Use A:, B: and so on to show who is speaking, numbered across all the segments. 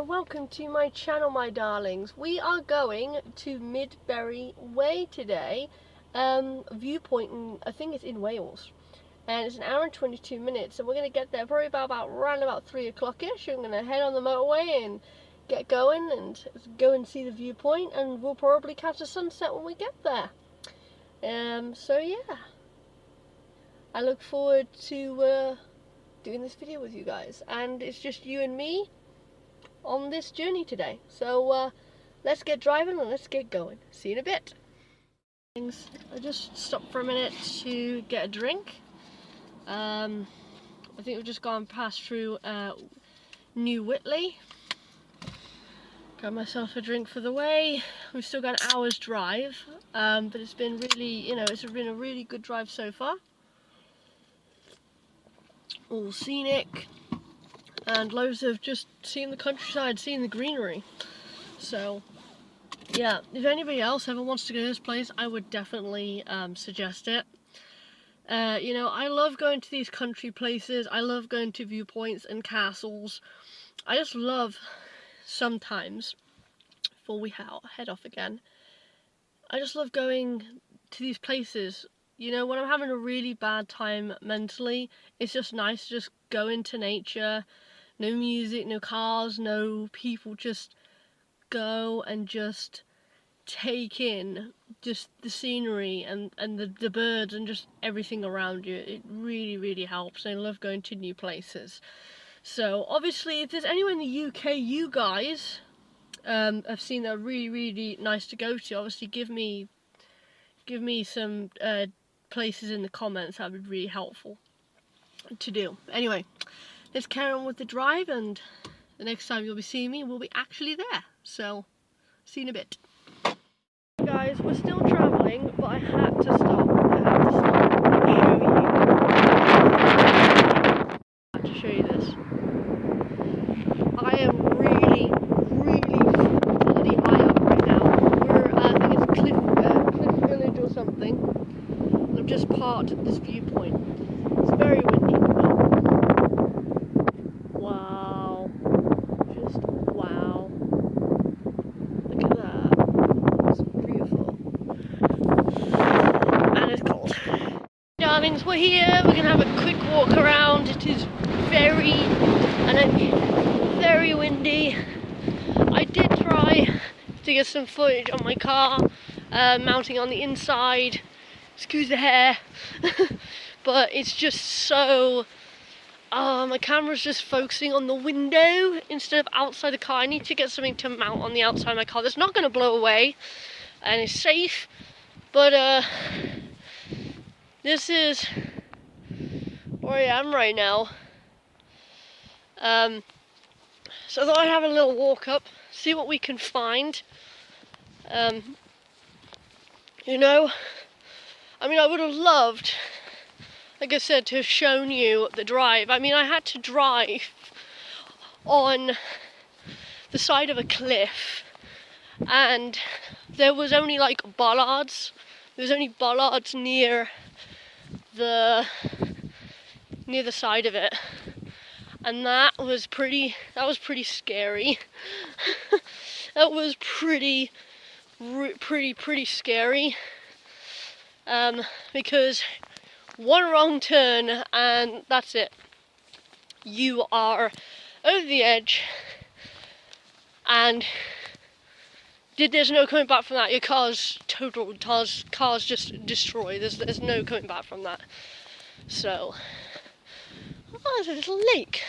A: welcome to my channel, my darlings. We are going to Midbury Way today, viewpoint, I think it's in Wales, and it's an hour and 22 minutes, and we're going to get there probably around about 3 o'clock-ish. I'm going to head on the motorway and get going and go and see the viewpoint, and we'll probably catch a sunset when we get there. So yeah, I look forward to doing this video with you guys, and it's just you and me on this journey today. So let's get driving and let's get going. See you in a bit. I just stopped for a minute to get a drink. I think we've just gone past through New Whitley. Got myself a drink for the way. We've still got an hour's drive, but it's been really, it's been a really good drive so far. All scenic, and loads of just seeing the countryside, seeing the greenery. So yeah, if anybody else ever wants to go to this place, I would definitely suggest it. I love going to these country places. I love going to viewpoints and castles. I just love, sometimes, before we head off again, I just love going to these places. When I'm having a really bad time mentally, it's just nice to just go into nature. No music, no cars, no people, just go and just take in just the scenery and the birds and just everything around you. It really, really helps. I love going to new places. So obviously, if there's anywhere in the UK you guys have seen that are really, really nice to go to, obviously give me some places in the comments. That would be really helpful to do. Anyway, let's carry on with the drive, and the next time you'll be seeing me, we'll be actually there. So, see you in a bit. Guys, we're still travelling, but I had to stop. To show you this. I am really, really bloody high up right now. We're, I think it's Cliff Village or something. I've just parked at this viewpoint. It's very windy. Wow. Just wow. Look at that. It's beautiful. And it's cold. Darlings, we're here. We're going to have a quick walk around. It is very windy. I did try to get some footage on my car, mounting on the inside. Excuse the hair. But it's just so... my camera's just focusing on the window instead of outside the car. I need to get something to mount on the outside of my car that's not going to blow away and is safe. But this is where I am right now. So I thought I'd have a little walk up, see what we can find. I would have loved, like I said, to have shown you the drive. I mean, I had to drive on the side of a cliff, and there was only like bollards. There was only bollards near the side of it, and that was pretty scary. That was pretty scary. Because one wrong turn and that's it. You are over the edge, and there's no coming back from that. Your car's total, car's just destroyed. There's no coming back from that. So, there's a little lake.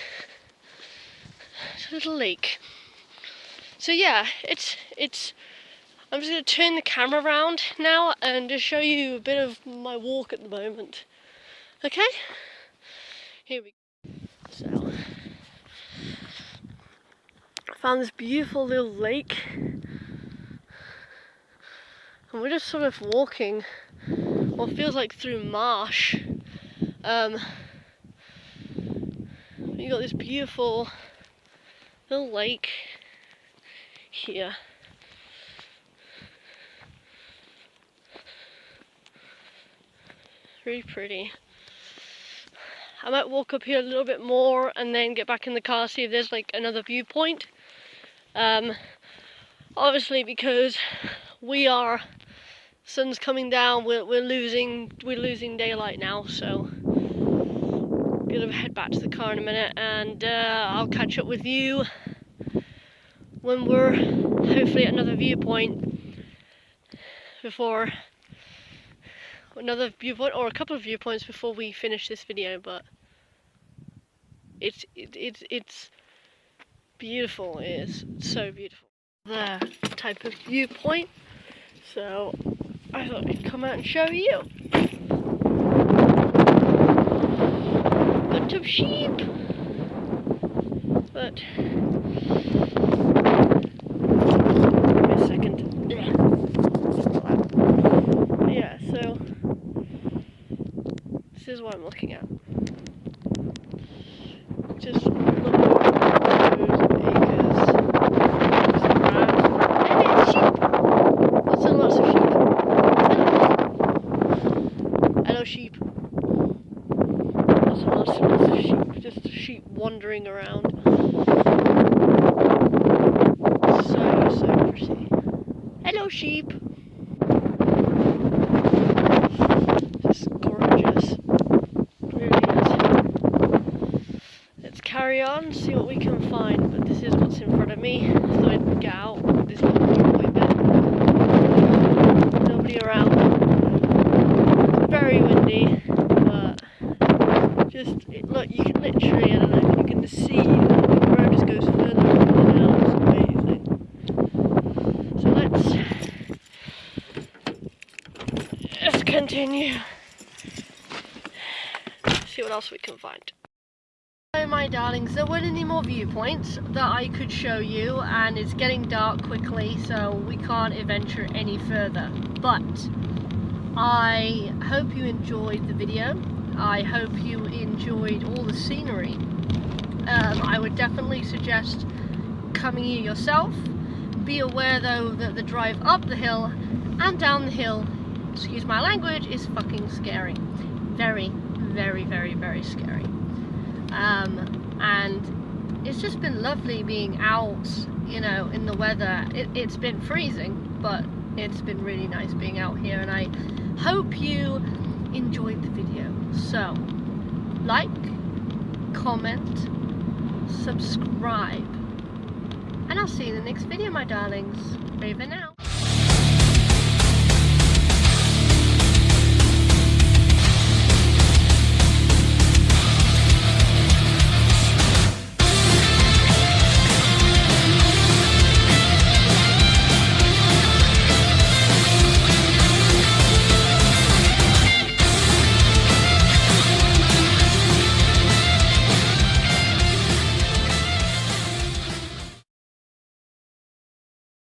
A: It's a little lake. So yeah, it's. I'm just going to turn the camera around now and just show you a bit of my walk at the moment. Okay? Here we go. So, I found this beautiful little lake. And we're just sort of walking what feels like through marsh. You got this beautiful little lake here. Really pretty. I might walk up here a little bit more and then get back in the car, see if there's like another viewpoint. Obviously because sun's coming down, we're losing daylight now, so I'm gonna head back to the car in a minute, and I'll catch up with you when we're hopefully at another viewpoint, or a couple of viewpoints before we finish this video. But it's beautiful. It is so beautiful. The type of viewpoint. So I thought I'd come out and show you. Bunch of sheep. But give me a second. Yeah, so this is what I'm looking at. Just look at those acres. Hey, it's sheep! Lots and lots of sheep. Hello, sheep. Lots and lots of sheep. Just sheep wandering around. So pretty. Hello, sheep. Just gorgeous. Really is. Let's carry on, see what we can find. But this is what's in front of me. So I'd get out this little viewpoint bit. Nobody around. It's very windy, but look, you can literally, I don't know if you can see, the road just goes further and further down. It's amazing. So let's continue. See what else we can find. So my darlings, there weren't any more viewpoints that I could show you, and it's getting dark quickly, so we can't adventure any further. But I hope you enjoyed the video. I hope you enjoyed all the scenery. I would definitely suggest coming here yourself. Be aware though that the drive up the hill and down the hill, excuse my language, is fucking scary. Very, very, very, very scary. And it's just been lovely being out, you know, in the weather. It's been freezing, but it's been really nice being out here, and I hope you enjoyed the video. So, like, comment, subscribe, and I'll see you in the next video, my darlings. Raven.